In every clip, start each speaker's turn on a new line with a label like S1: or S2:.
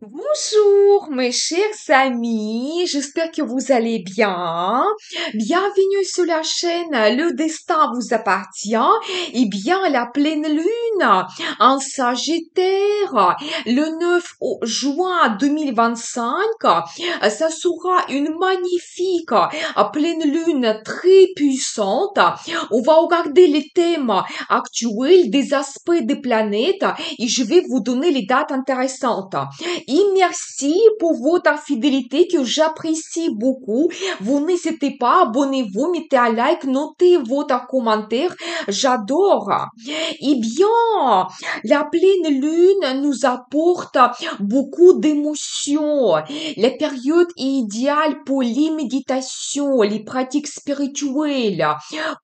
S1: Bonjour mes chers amis, j'espère que vous allez bien. Bienvenue sur la chaîne Le Destin vous appartient. Eh bien, la pleine lune en Sagittaire, le 9 juin 2025, ça sera une magnifique pleine lune très puissante. On va regarder les thèmes actuels des aspects des planètes et je vais vous donner les dates intéressantes. Et merci pour votre fidélité que j'apprécie beaucoup. Vous n'hésitez pas, abonnez-vous, mettez un like, notez votre commentaire. J'adore. Eh bien, la pleine lune nous apporte beaucoup d'émotions. La période est idéale pour les méditations, les pratiques spirituelles,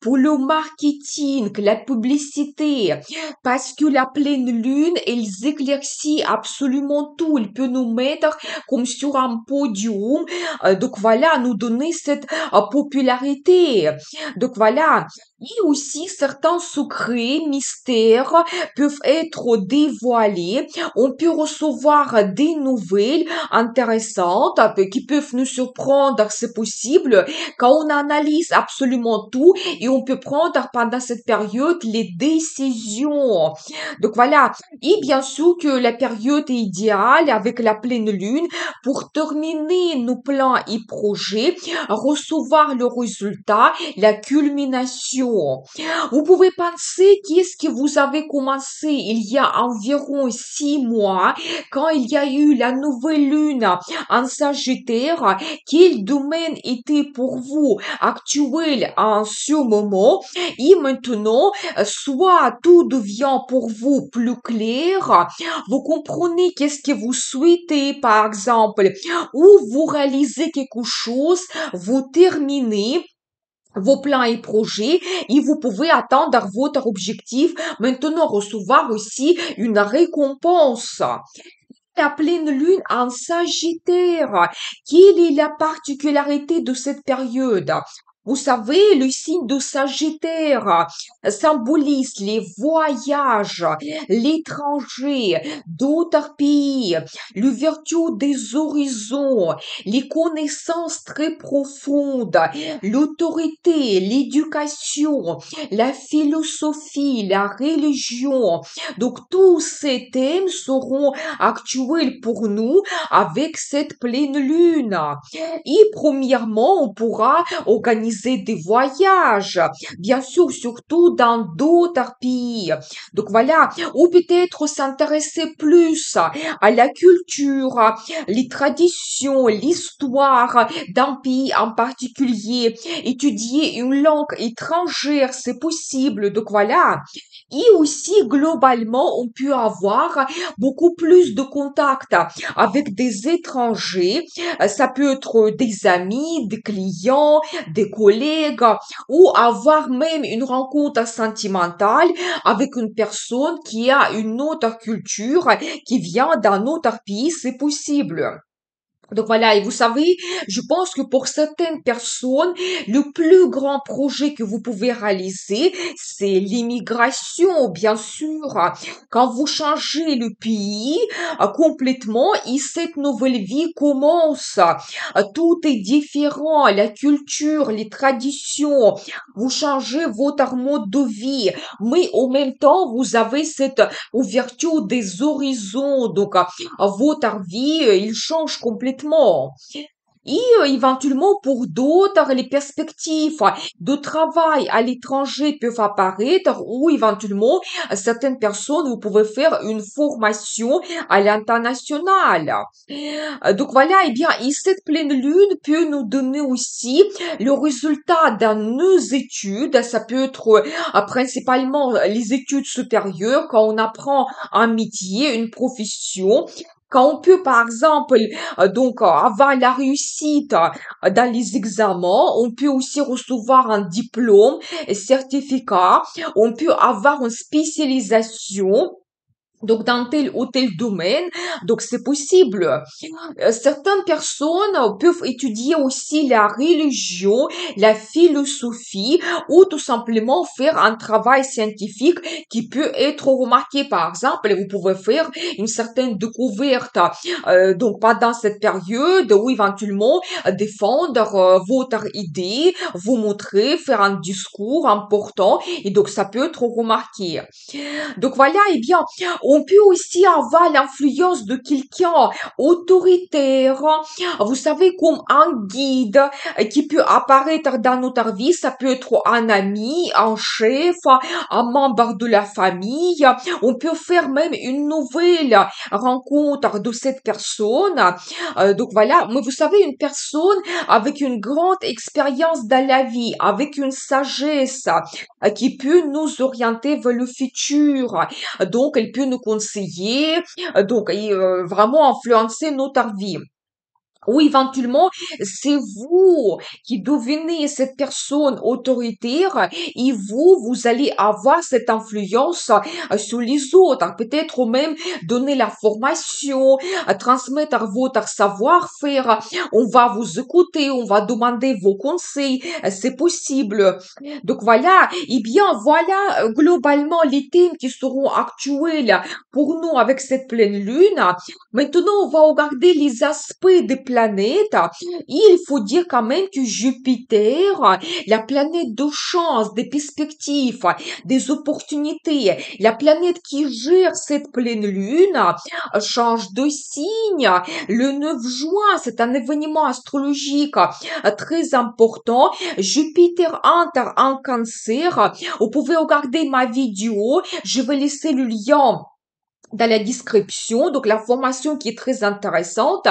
S1: pour le marketing, la publicité, parce que la pleine lune, elle éclaircit absolument tout. Elle peut nous mettre comme sur un podium. Donc voilà, nous donner cette popularité. Donc voilà. Et aussi, certains secrets, mystères peuvent être dévoilés. On peut recevoir des nouvelles intéressantes qui peuvent nous surprendre, c'est possible, quand on analyse absolument tout et on peut prendre pendant cette période les décisions. Donc voilà. Et bien sûr que la période est idéale avec la pleine lune pour terminer nos plans et projets, recevoir le résultat, la culmination. Vous pouvez penser qu'est-ce que vous avez commencé il y a environ 6 mois quand il y a eu la nouvelle lune en Sagittaire. Quel domaine était pour vous actuel en ce moment? Et maintenant, soit tout devient pour vous plus clair, vous comprenez qu'est-ce que vous souhaitez, par exemple, ou vous réalisez quelque chose, vous terminez vos plans et projets et vous pouvez atteindre votre objectif, maintenant recevoir aussi une récompense. La pleine lune en Sagittaire. Quelle est la particularité de cette période? Vous savez, le signe de Sagittaire symbolise les voyages, l'étranger, d'autres pays, l'ouverture des horizons, les connaissances très profondes, l'autorité, l'éducation, la philosophie, la religion. Donc tous ces thèmes seront actuel pour nous avec cette pleine lune. Et premièrement, on pourra organiser des voyages, bien sûr, surtout dans d'autres pays. Donc voilà, ou peut-être s'intéresser plus à la culture, les traditions, l'histoire d'un pays en particulier, étudier une langue étrangère, c'est possible. Donc voilà. Et aussi, globalement, on peut avoir beaucoup plus de contacts avec des étrangers. Ça peut être des amis, des clients, des collègues, ou avoir même une rencontre sentimentale avec une personne qui a une autre culture, qui vient d'un autre pays, c'est possible. Donc voilà, et vous savez, je pense que pour certaines personnes, le plus grand projet que vous pouvez réaliser, c'est l'immigration, bien sûr. Quand vous changez le pays complètement et cette nouvelle vie commence, tout est différent, la culture, les traditions, vous changez votre mode de vie, mais en même temps, vous avez cette ouverture des horizons. Donc, votre vie, il change complètement. Et éventuellement, pour d'autres, les perspectives de travail à l'étranger peuvent apparaître ou éventuellement, certaines personnes, vous pouvez faire une formation à l'international. Donc voilà, eh bien, et cette pleine lune peut nous donner aussi le résultat de nos études. Ça peut être principalement les études supérieures quand on apprend un métier, une profession. Quand on peut, par exemple, avoir la réussite dans les examens, on peut aussi recevoir un diplôme, un certificat, on peut avoir une spécialisation Donc, dans tel ou tel domaine, donc c'est possible. Certaines personnes peuvent étudier aussi la religion, la philosophie ou tout simplement faire un travail scientifique qui peut être remarqué. Par exemple, vous pouvez faire une certaine découverte donc pendant cette période ou éventuellement défendre votre idée, vous montrer, faire un discours important et donc ça peut être remarqué. Donc voilà, eh bien, on peut aussi avoir l'influence de quelqu'un autoritaire. Vous savez, comme un guide qui peut apparaître dans notre vie, ça peut être un ami, un chef, un membre de la famille. On peut faire même une nouvelle rencontre de cette personne. Donc voilà, mais vous savez, une personne avec une grande expérience dans la vie, avec une sagesse, qui peut nous orienter vers le futur. Donc, elle peut nous conseiller, donc, et, vraiment influencer notre vie. Ou éventuellement, c'est vous qui devenez cette personne autoritaire et vous allez avoir cette influence sur les autres. Peut-être même donner la formation, transmettre votre savoir-faire. On va vous écouter, on va demander vos conseils. C'est possible. Donc voilà. Eh bien, voilà globalement les thèmes qui seront actuels pour nous avec cette pleine lune. Maintenant, on va regarder les aspects des planètes. Il faut dire quand même que Jupiter, la planète de chance, des perspectives, des opportunités, la planète qui gère cette pleine lune, change de signe. Le 9 juin, c'est un événement astrologique très important. Jupiter entre en cancer. Vous pouvez regarder ma vidéo. Je vais laisser le lien dans la description, donc la formation qui est très intéressante.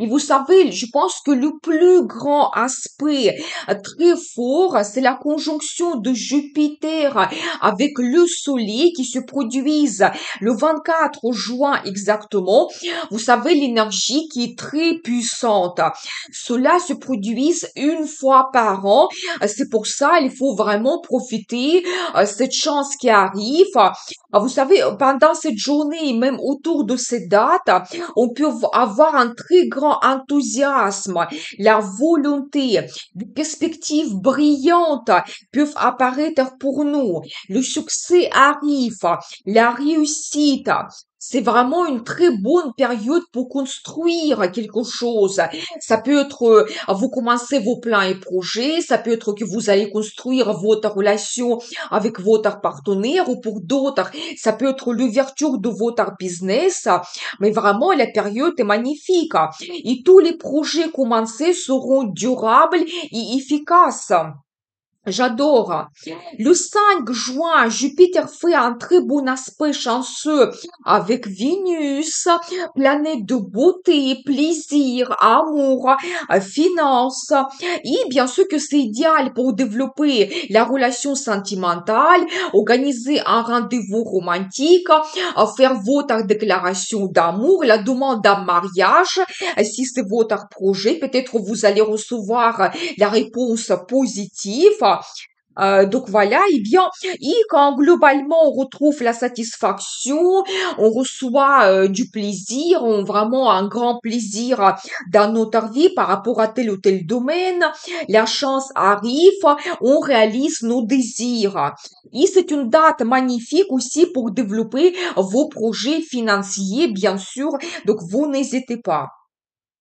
S1: Et vous savez, je pense que le plus grand aspect très fort, c'est la conjonction de Jupiter avec le Soleil qui se produisent le 24 juin exactement. Vous savez, l'énergie qui est très puissante. Cela se produit une fois par an. C'est pour ça, il faut vraiment profiter cette chance qui arrive. Vous savez, pendant cette journée et même autour de cette date, on peut avoir un très grand enthousiasme, la volonté, des perspectives brillantes peuvent apparaître pour nous. Le succès arrive, la réussite. C'est vraiment une très bonne période pour construire quelque chose. Ça peut être, vous commencez vos plans et projets, ça peut être que vous allez construire votre relation avec votre partenaire ou pour d'autres, ça peut être l'ouverture de votre business, mais vraiment la période est magnifique et tous les projets commencés seront durables et efficaces. J'adore. Le 5 juin, Jupiter fait un très bon aspect chanceux avec Vénus, planète de beauté, plaisir, amour, finance. Et bien sûr que c'est idéal pour développer la relation sentimentale, organiser un rendez-vous romantique, faire votre déclaration d'amour, la demande d'un mariage. Si c'est votre projet, peut-être vous allez recevoir la réponse positive. Donc voilà, et bien, et quand globalement on retrouve la satisfaction, on reçoit du plaisir, on vraiment un grand plaisir dans notre vie par rapport à tel ou tel domaine, la chance arrive, on réalise nos désirs. Et c'est une date magnifique aussi pour développer vos projets financiers, bien sûr, donc vous n'hésitez pas.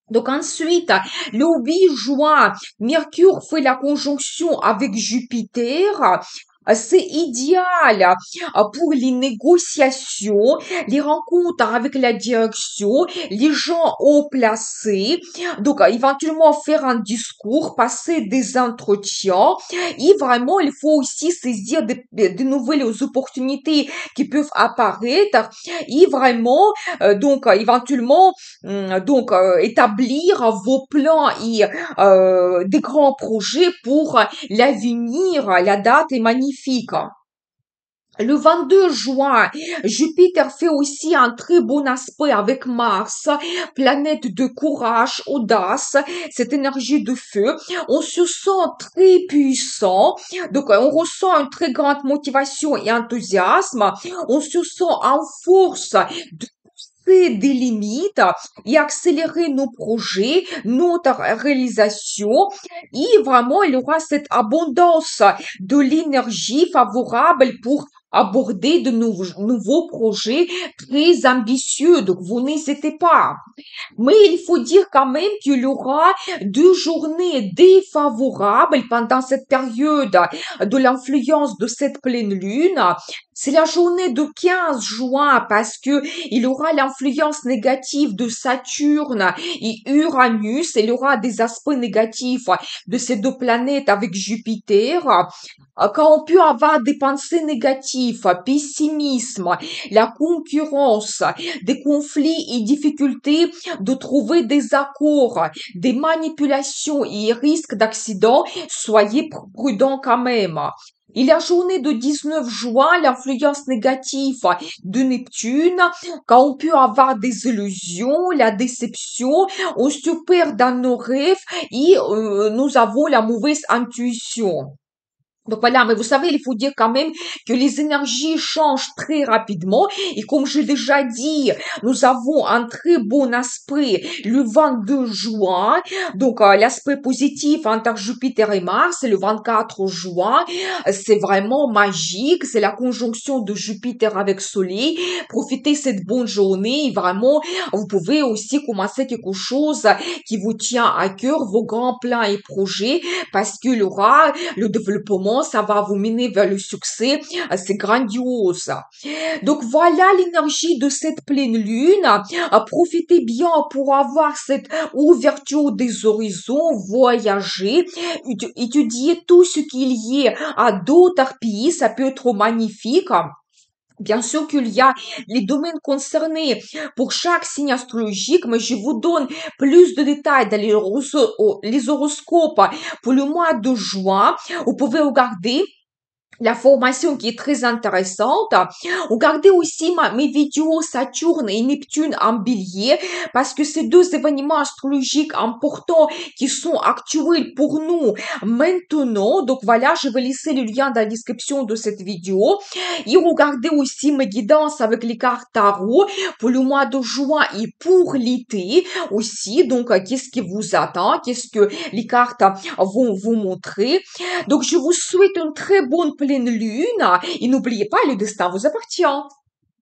S1: Donc ensuite, le 8 juin, Mercure fait la conjonction avec Jupiter. C'est idéal pour les négociations, les rencontres avec la direction, les gens haut placés. Donc, éventuellement faire un discours, passer des entretiens. Et vraiment, il faut aussi saisir de nouvelles opportunités qui peuvent apparaître. Et vraiment, donc, éventuellement, donc, établir vos plans et des grands projets pour l'avenir. La date est magnifique. Le 22 juin, Jupiter fait aussi un très bon aspect avec Mars, planète de courage, audace, cette énergie de feu. On se sent très puissant, donc on ressent une très grande motivation et enthousiasme. On se sent en force de pousser des limites et accélérer nos projets, notre réalisation. Et vraiment, il y aura cette abondance de l'énergie favorable pour aborder de nouveaux projets très ambitieux. Donc, vous n'hésitez pas. Mais il faut dire quand même qu'il y aura 2 journées défavorables pendant cette période de l'influence de cette pleine lune. C'est la journée de 15 juin parce que il y aura l'influence négative de Saturne et Uranus. Il y aura des aspects négatifs de ces 2 planètes avec Jupiter. Quand on peut avoir des pensées négatives, pessimisme, la concurrence, des conflits et difficultés de trouver des accords, des manipulations et risques d'accident, soyez prudents quand même. Et la journée de 19 juin, l'influence négative de Neptune, quand on peut avoir des illusions, la déception, on se perd dans nos rêves et nous avons la mauvaise intuition. Donc voilà, mais vous savez, il faut dire quand même que les énergies changent très rapidement et comme j'ai déjà dit, nous avons un très bon aspect le 22 juin. Donc l'aspect positif entre Jupiter et Mars, c'est le 24 juin. C'est vraiment magique, c'est la conjonction de Jupiter avec Soleil. Profitez cette bonne journée et vraiment, vous pouvez aussi commencer quelque chose qui vous tient à cœur, vos grands plans et projets, parce qu'il y aura le développement, ça va vous mener vers le succès, c'est grandiose. Donc voilà l'énergie de cette pleine lune. Profitez bien pour avoir cette ouverture des horizons, voyager, étudier tout ce qu'il y a à d'autres pays, ça peut être magnifique. Bien sûr qu'il y a les domaines concernés pour chaque signe astrologique, mais je vous donne plus de détails dans les horoscopes pour le mois de juin. Vous pouvez regarder la formation qui est très intéressante. Regardez aussi mes vidéos Saturne et Neptune en bélier parce que ces 2 événements astrologiques importants qui sont actuels pour nous maintenant. Donc voilà, je vais laisser le lien dans la description de cette vidéo. Et regardez aussi mes guidances avec les cartes tarot pour le mois de juin et pour l'été aussi. Donc, qu'est-ce qui vous attend? Qu'est-ce que les cartes vont vous montrer? Donc, je vous souhaite une très bonne pleine lune et n'oubliez pas, le destin vous appartient.